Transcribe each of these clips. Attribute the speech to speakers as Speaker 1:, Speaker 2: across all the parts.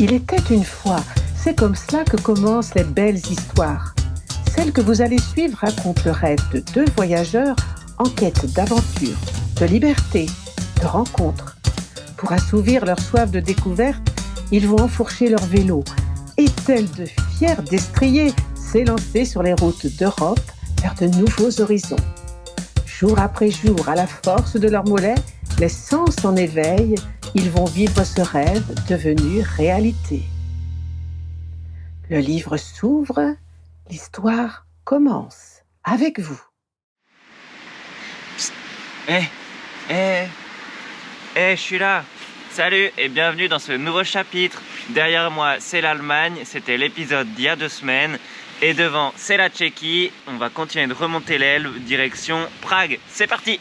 Speaker 1: Il était une fois, c'est comme cela que commencent les belles histoires. Celle que vous allez suivre raconte le rêve de deux voyageurs en quête d'aventure, de liberté, de rencontres. Pour assouvir leur soif de découverte, ils vont enfourcher leur vélo et, tels de fiers destriers, s'élancer sur les routes d'Europe vers de nouveaux horizons. Jour après jour, à la force de leurs mollets, les sens en éveil, ils vont vivre ce rêve devenu réalité. Le livre s'ouvre, l'histoire commence avec vous.
Speaker 2: Je suis là. Salut et bienvenue dans ce nouveau chapitre. Derrière moi, c'est l'Allemagne, c'était l'épisode d'il y a 2 semaines. Et devant, c'est la Tchéquie. On va continuer de remonter l'Elbe, direction Prague. C'est parti!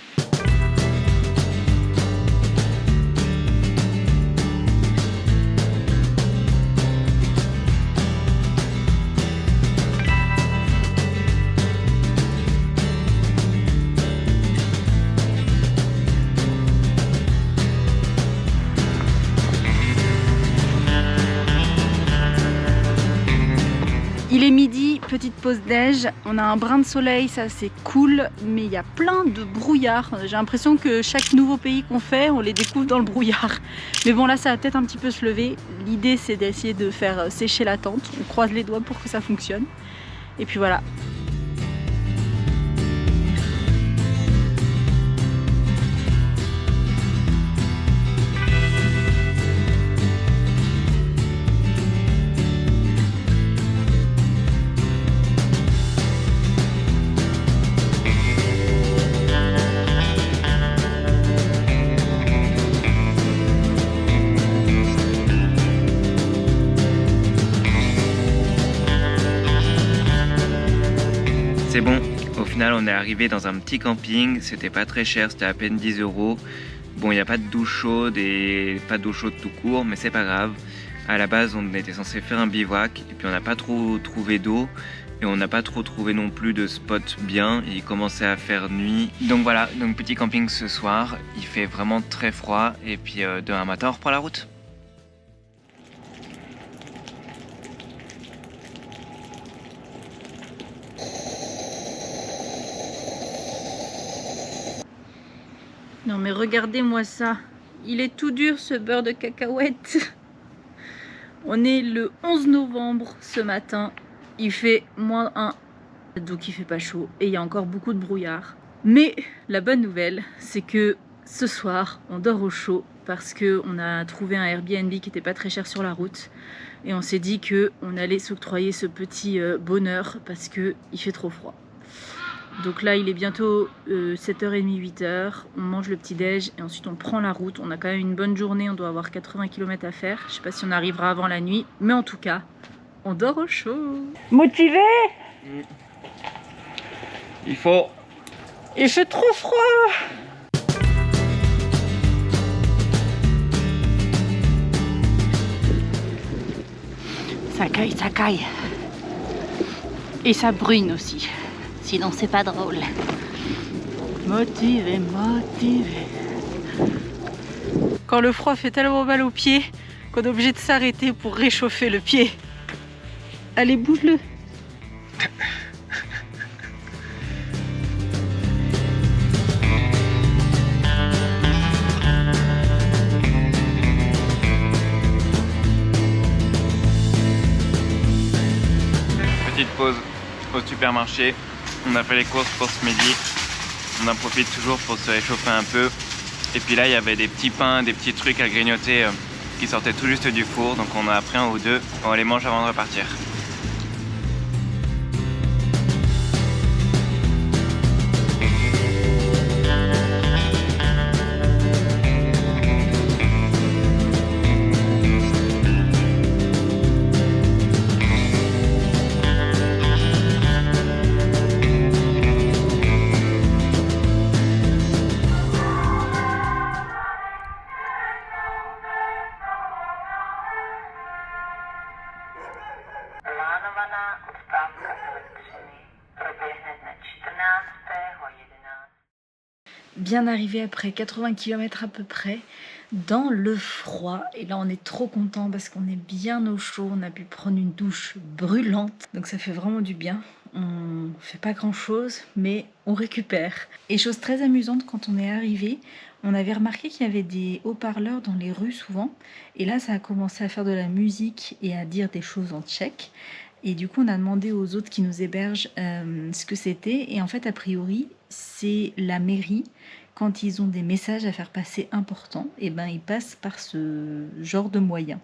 Speaker 3: Il est midi, petite pause déj, on a un brin de soleil, ça c'est cool, mais il y a plein de brouillard. J'ai l'impression que chaque nouveau pays qu'on fait, on les découvre dans le brouillard. Mais bon là ça va peut-être un petit peu se lever. L'idée c'est d'essayer de faire sécher la tente, on croise les doigts pour que ça fonctionne. Et puis voilà.
Speaker 2: C'est bon, au final on est arrivé dans un petit camping, c'était pas très cher, c'était à peine 10 €. Bon, il n'y a pas de douche chaude et pas d'eau chaude tout court, mais c'est pas grave. À la base on était censé faire un bivouac et puis on n'a pas trop trouvé d'eau et on n'a pas trop trouvé non plus de spot bien, il commençait à faire nuit. Donc voilà, donc petit camping ce soir, il fait vraiment très froid et puis demain matin on reprend la route.
Speaker 3: Non mais regardez-moi ça, il est tout dur ce beurre de cacahuète. On est le 11 novembre ce matin, il fait -1, donc il fait pas chaud et il y a encore beaucoup de brouillard. Mais la bonne nouvelle, c'est que ce soir, on dort au chaud parce qu'on a trouvé un Airbnb qui était pas très cher sur la route et on s'est dit qu'on allait s'octroyer ce petit bonheur parce qu'il fait trop froid. Donc là il est bientôt 7h30, 8h, on mange le petit déj et ensuite on prend la route. On a quand même une bonne journée, on doit avoir 80 km à faire. Je sais pas si on arrivera avant la nuit, mais en tout cas, on dort au chaud. Motivé?
Speaker 2: Il faut...
Speaker 3: Il fait trop froid. Ça caille. Et ça brûle aussi. Sinon c'est pas drôle. Motivé. Quand le froid fait tellement mal aux pieds qu'on est obligé de s'arrêter pour réchauffer le pied. Allez, bouge-le.
Speaker 2: Petite pause au supermarché. On a fait les courses pour ce midi, on en profite toujours pour se réchauffer un peu. Et puis là il y avait des petits pains, des petits trucs à grignoter qui sortaient tout juste du four, donc on en a pris un ou deux, on les mange avant de repartir.
Speaker 3: bien arrivé après 80 km à peu près dans le froid. Et là on est trop content parce qu'on est bien au chaud, on a pu prendre une douche brûlante. Donc ça fait vraiment du bien. On fait pas grand chose mais on récupère. Et chose très amusante, quand on est arrivé, on avait remarqué qu'il y avait des haut-parleurs dans les rues souvent. Et là ça a commencé à faire de la musique et à dire des choses en tchèque. Et du coup on a demandé aux autres qui nous hébergent ce que c'était. Et en fait a priori c'est la mairie. Quand ils ont des messages à faire passer importants, et ben ils passent par ce genre de moyens.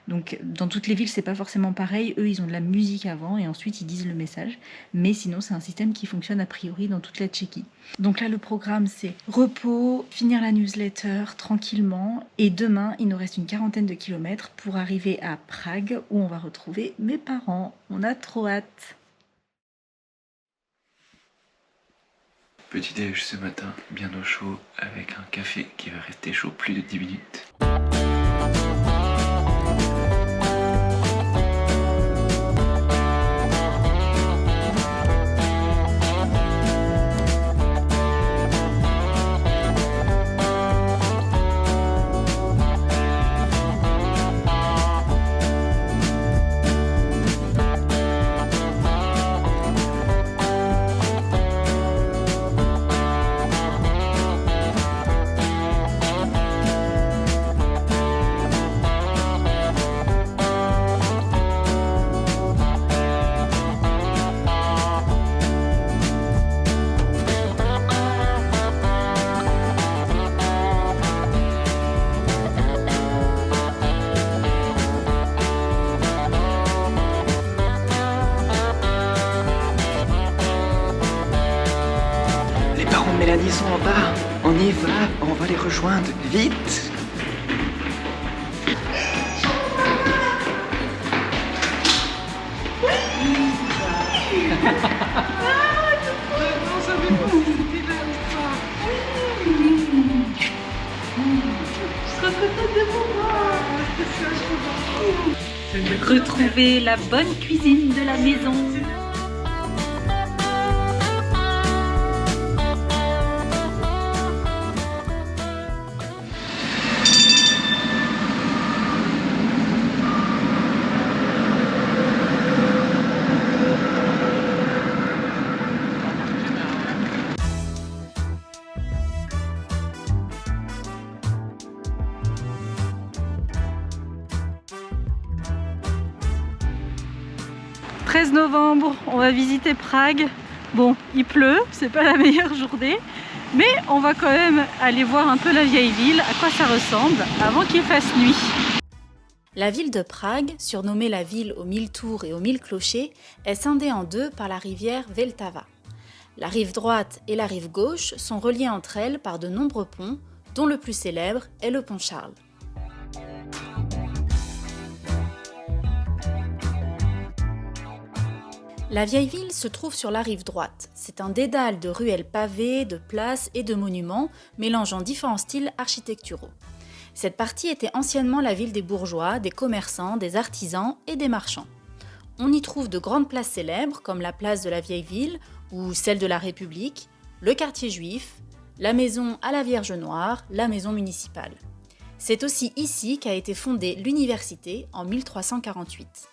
Speaker 3: Donc dans toutes les villes c'est pas forcément pareil, eux ils ont de la musique avant et ensuite ils disent le message, mais sinon c'est un système qui fonctionne a priori dans toute la Tchéquie. Donc là le programme c'est repos, finir la newsletter tranquillement, et demain il nous reste une 40aine de kilomètres pour arriver à Prague où on va retrouver mes parents. On a trop hâte.
Speaker 2: Petit déj ce matin, bien au chaud, avec un café qui va rester chaud plus de 10 minutes. Mélanie sont en bas, on y va, on va les rejoindre, vite!
Speaker 3: Retrouver la bonne cuisine de la maison. « 13 novembre, on va visiter Prague. Bon, il pleut, c'est pas la meilleure journée, mais on va quand même aller voir un peu la vieille ville, à quoi ça ressemble, avant qu'il fasse nuit. »
Speaker 4: La ville de Prague, surnommée la ville aux 1000 tours et aux 1000 clochers, est scindée en deux par la rivière Vltava. La rive droite et la rive gauche sont reliées entre elles par de nombreux ponts, dont le plus célèbre est le pont Charles. La vieille ville se trouve sur la rive droite. C'est un dédale de ruelles pavées, de places et de monuments, mélangeant différents styles architecturaux. Cette partie était anciennement la ville des bourgeois, des commerçants, des artisans et des marchands. On y trouve de grandes places célèbres comme la place de la vieille ville ou celle de la République, le quartier juif, la maison à la Vierge Noire, la maison municipale. C'est aussi ici qu'a été fondée l'université en 1348.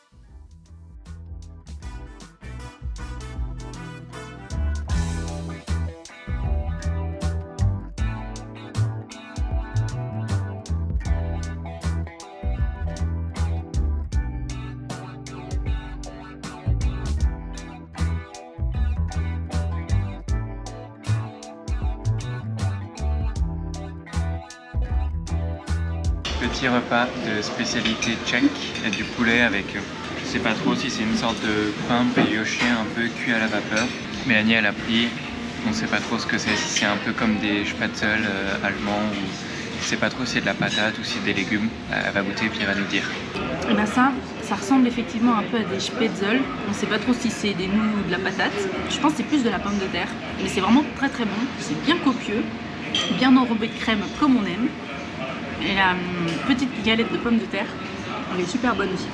Speaker 2: Petit repas de spécialité tchèque, il y a du poulet avec, je sais pas trop si c'est une sorte de pain brioché un peu cuit à la vapeur. Mélanie elle a pris, on sait pas trop ce que c'est, si c'est un peu comme des spätzle allemands ou je sais pas trop si c'est de la patate ou si c'est des légumes. Elle va goûter et puis elle va nous dire.
Speaker 3: Et ben ça ressemble effectivement un peu à des spätzle. On sait pas trop si c'est des nouilles ou de la patate. Je pense que c'est plus de la pomme de terre, mais c'est vraiment très très bon. C'est bien copieux, bien enrobé de crème comme on aime. Et la petite galette de pommes de terre, elle est super bonne aussi.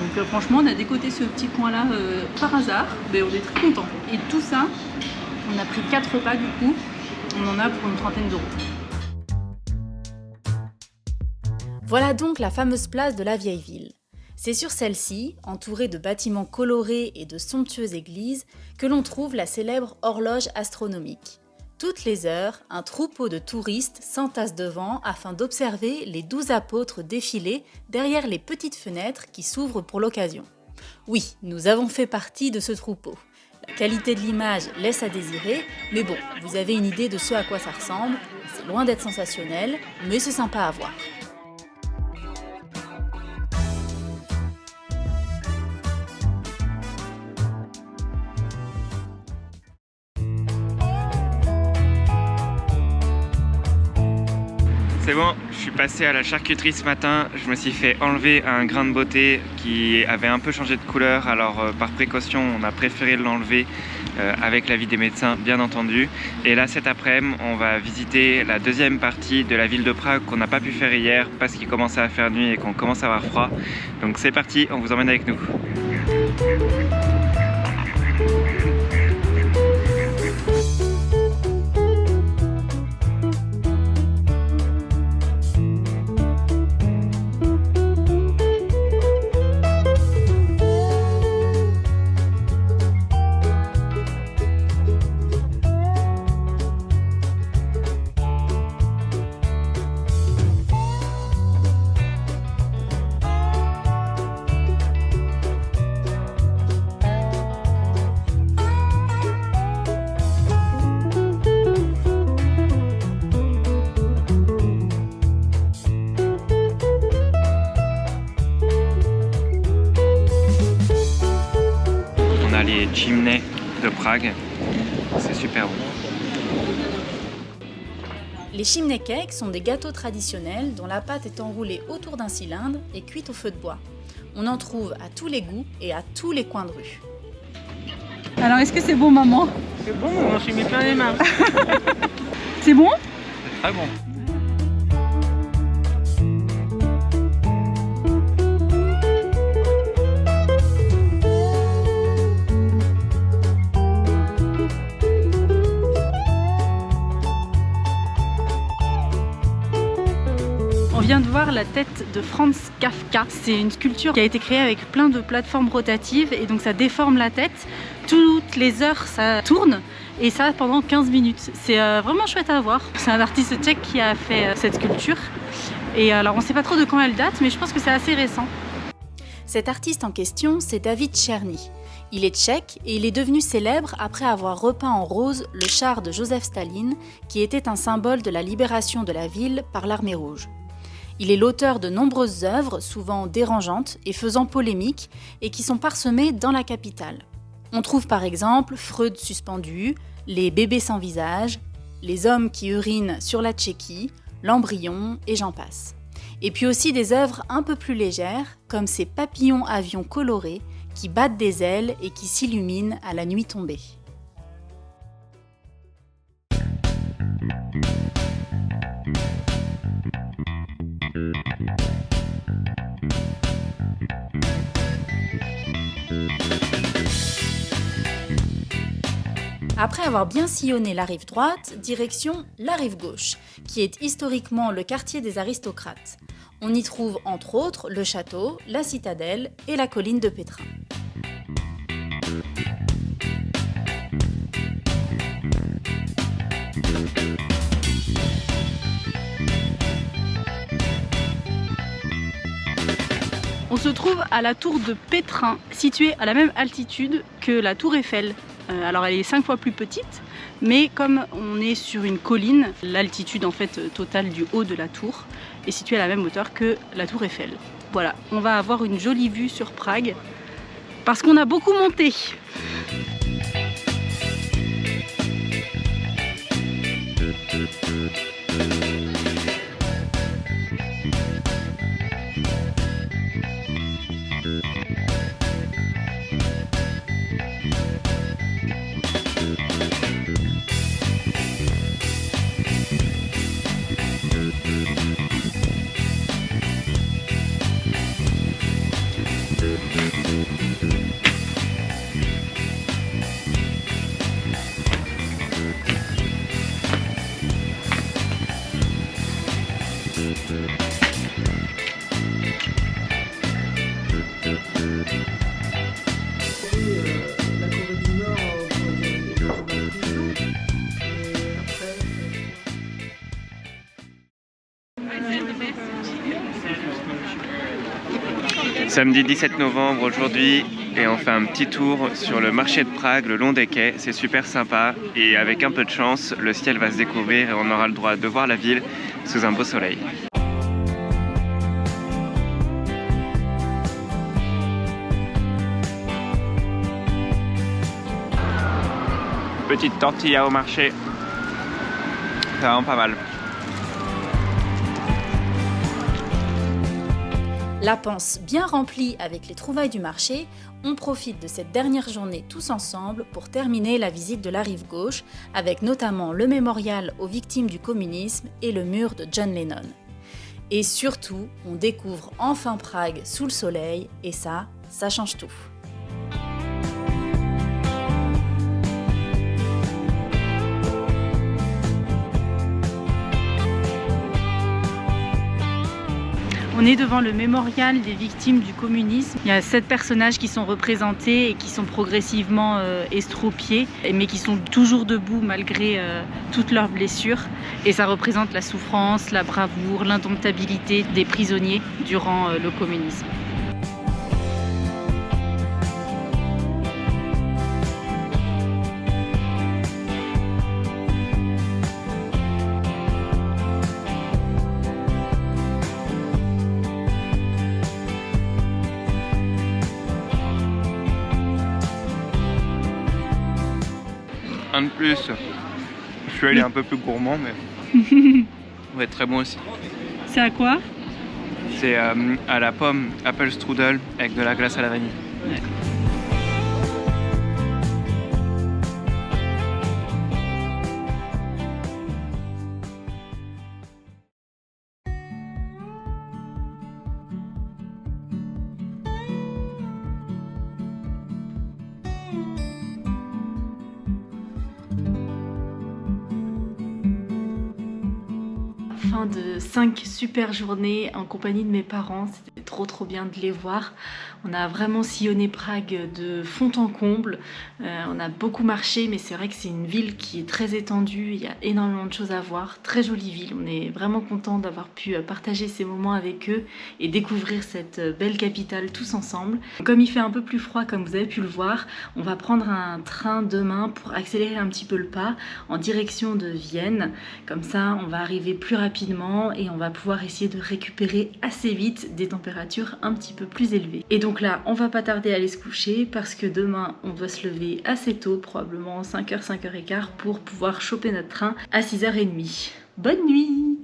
Speaker 3: Donc franchement, on a décoté ce petit coin-là par hasard, mais on est très contents. Et tout ça, on a pris 4 repas du coup. on en a pour une trentaine d'euros.
Speaker 4: Voilà donc la fameuse place de la vieille ville. C'est sur celle-ci, entourée de bâtiments colorés et de somptueuses églises, que l'on trouve la célèbre horloge astronomique. Toutes les heures, un troupeau de touristes s'entasse devant afin d'observer les 12 apôtres défiler derrière les petites fenêtres qui s'ouvrent pour l'occasion. Oui, nous avons fait partie de ce troupeau. La qualité de l'image laisse à désirer, mais bon, vous avez une idée de ce à quoi ça ressemble. C'est loin d'être sensationnel, mais c'est sympa à voir.
Speaker 2: C'est bon, je suis passé à la charcuterie ce matin, je me suis fait enlever un grain de beauté qui avait un peu changé de couleur, alors par précaution on a préféré l'enlever avec l'avis des médecins bien entendu. Et là cet après-midi on va visiter la deuxième partie de la ville de Prague qu'on n'a pas pu faire hier parce qu'il commençait à faire nuit et qu'on commence à avoir froid. Donc c'est parti, on vous emmène avec nous. Les chimneys de Prague, c'est super bon.
Speaker 4: Les chimney cakes sont des gâteaux traditionnels dont la pâte est enroulée autour d'un cylindre et cuite au feu de bois. On en trouve à tous les goûts et à tous les coins de rue.
Speaker 3: Alors est-ce que c'est bon maman?
Speaker 5: C'est bon, on s'est mis plein les mains.
Speaker 3: C'est bon?
Speaker 2: C'est très bon.
Speaker 3: On vient de voir la tête de Franz Kafka. C'est une sculpture qui a été créée avec plein de plateformes rotatives et donc ça déforme la tête. Toutes les heures ça tourne et ça pendant 15 minutes. C'est vraiment chouette à voir. C'est un artiste tchèque qui a fait cette sculpture. Et alors on ne sait pas trop de quand elle date mais je pense que c'est assez récent.
Speaker 4: Cet artiste en question, c'est David Černý. Il est tchèque et il est devenu célèbre après avoir repeint en rose le char de Joseph Staline qui était un symbole de la libération de la ville par l'armée rouge. Il est l'auteur de nombreuses œuvres, souvent dérangeantes et faisant polémique, et qui sont parsemées dans la capitale. On trouve par exemple Freud suspendu, Les bébés sans visage, Les hommes qui urinent sur la Tchéquie, L'embryon, et j'en passe. Et puis aussi des œuvres un peu plus légères, comme ces papillons-avions colorés qui battent des ailes et qui s'illuminent à la nuit tombée. Après avoir bien sillonné la rive droite, direction la rive gauche, qui est historiquement le quartier des aristocrates. On y trouve entre autres le château, la citadelle et la colline de Pétrin.
Speaker 3: On se trouve à la tour de Pétrin, située à la même altitude que la tour Eiffel. Alors elle est 5 fois plus petite, mais comme on est sur une colline, l'altitude en fait totale du haut de la tour est située à la même hauteur que la tour Eiffel. Voilà, on va avoir une jolie vue sur Prague parce qu'on a beaucoup monté.
Speaker 6: La Corée du Nord pour des prison.
Speaker 2: Samedi 17 novembre aujourd'hui et on fait un petit tour sur le marché de Prague le long des quais, c'est super sympa et avec un peu de chance le ciel va se découvrir et on aura le droit de voir la ville sous un beau soleil. Petite tortilla au marché, c'est vraiment pas mal.
Speaker 4: La panse bien remplie avec les trouvailles du marché, on profite de cette dernière journée tous ensemble pour terminer la visite de la rive gauche, avec notamment le mémorial aux victimes du communisme et le mur de John Lennon. Et surtout, on découvre enfin Prague sous le soleil, et ça change tout.
Speaker 3: On est devant le mémorial des victimes du communisme. Il y a 7 personnages qui sont représentés et qui sont progressivement estropiés, mais qui sont toujours debout malgré toutes leurs blessures. Et ça représente la souffrance, la bravoure, l'indomptabilité des prisonniers durant le communisme.
Speaker 2: Un de plus, celui-là il est un peu plus gourmand mais ouais, très bon aussi.
Speaker 3: C'est à quoi?
Speaker 2: C'est à la pomme, apple strudel avec de la glace à la vanille.
Speaker 3: Ouais. Fin de 5 super journées en compagnie de mes parents, c'était trop bien de les voir. On a vraiment sillonné Prague de fond en comble, on a beaucoup marché, mais c'est vrai que c'est une ville qui est très étendue, il y a énormément de choses à voir, très jolie ville, on est vraiment content d'avoir pu partager ces moments avec eux et découvrir cette belle capitale tous ensemble. Comme il fait un peu plus froid comme vous avez pu le voir, on va prendre un train demain pour accélérer un petit peu le pas en direction de Vienne, comme ça on va arriver plus rapidement et on va pouvoir essayer de récupérer assez vite des températures un petit peu plus élevées. Et donc là, on va pas tarder à aller se coucher parce que demain, on doit se lever assez tôt, probablement 5h, 5h15 pour pouvoir choper notre train à 6h30. Bonne nuit!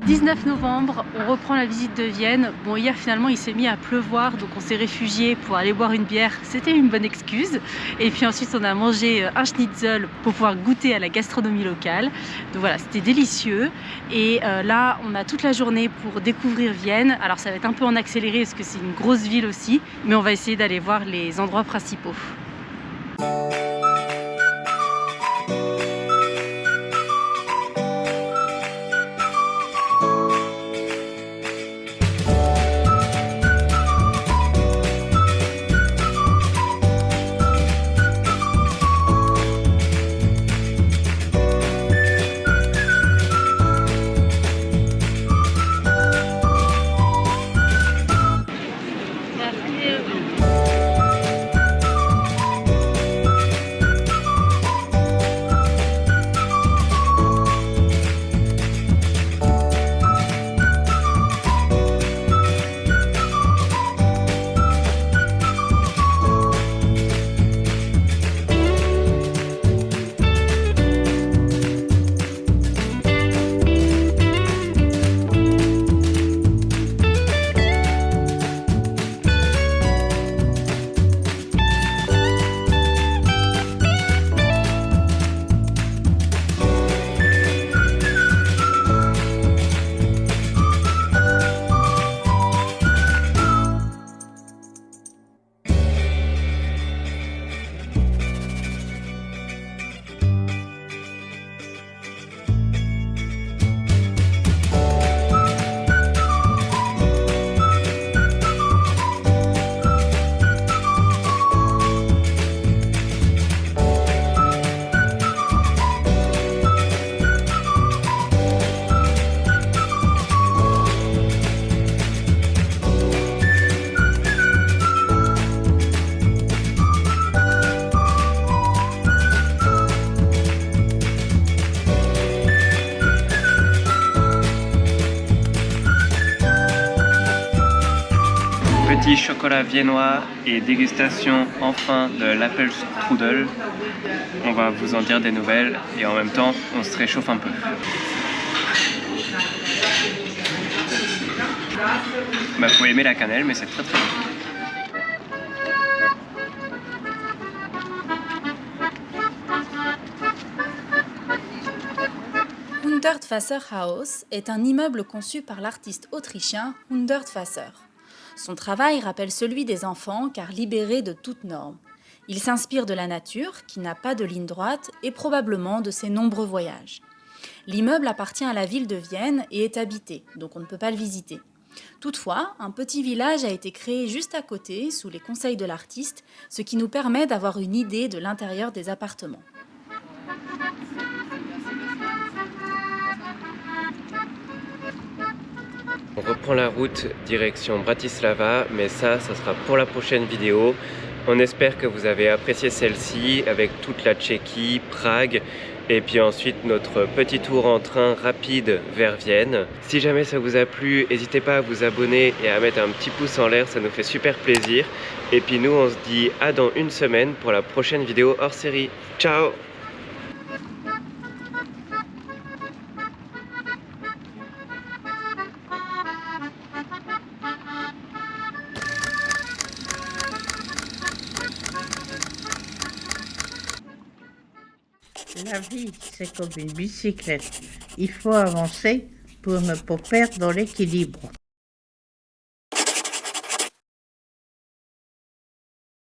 Speaker 3: « 19 novembre, on reprend la visite de Vienne. Bon, hier finalement il s'est mis à pleuvoir, donc on s'est réfugié pour aller boire une bière. C'était une bonne excuse. Et puis ensuite on a mangé un schnitzel pour pouvoir goûter à la gastronomie locale. Donc voilà, c'était délicieux. Et là, on a toute la journée pour découvrir Vienne. Alors ça va être un peu en accéléré parce que c'est une grosse ville aussi, mais on va essayer d'aller voir les endroits principaux.
Speaker 2: chocolat viennois et dégustation enfin de l'Apfelstrudel. On va vous en dire des nouvelles et en même temps on se réchauffe un peu. Bah, faut aimer la cannelle, mais c'est très très bon.
Speaker 4: 100-Wasser-Haus est un immeuble conçu par l'artiste autrichien 100-Wasser. Son travail rappelle celui des enfants car libéré de toute norme. Il s'inspire de la nature, qui n'a pas de ligne droite, et probablement de ses nombreux voyages. L'immeuble appartient à la ville de Vienne et est habité, donc on ne peut pas le visiter. Toutefois, un petit village a été créé juste à côté, sous les conseils de l'artiste, ce qui nous permet d'avoir une idée de l'intérieur des appartements.
Speaker 2: On reprend la route direction Bratislava, mais ça sera pour la prochaine vidéo. On espère que vous avez apprécié celle-ci avec toute la Tchéquie, Prague et puis ensuite notre petit tour en train rapide vers Vienne. Si jamais ça vous a plu, n'hésitez pas à vous abonner et à mettre un petit pouce en l'air, ça nous fait super plaisir. Et puis nous on se dit à dans une semaine pour la prochaine vidéo hors série. Ciao!
Speaker 7: La vie, c'est comme une bicyclette. Il faut avancer pour ne pas perdre l'équilibre.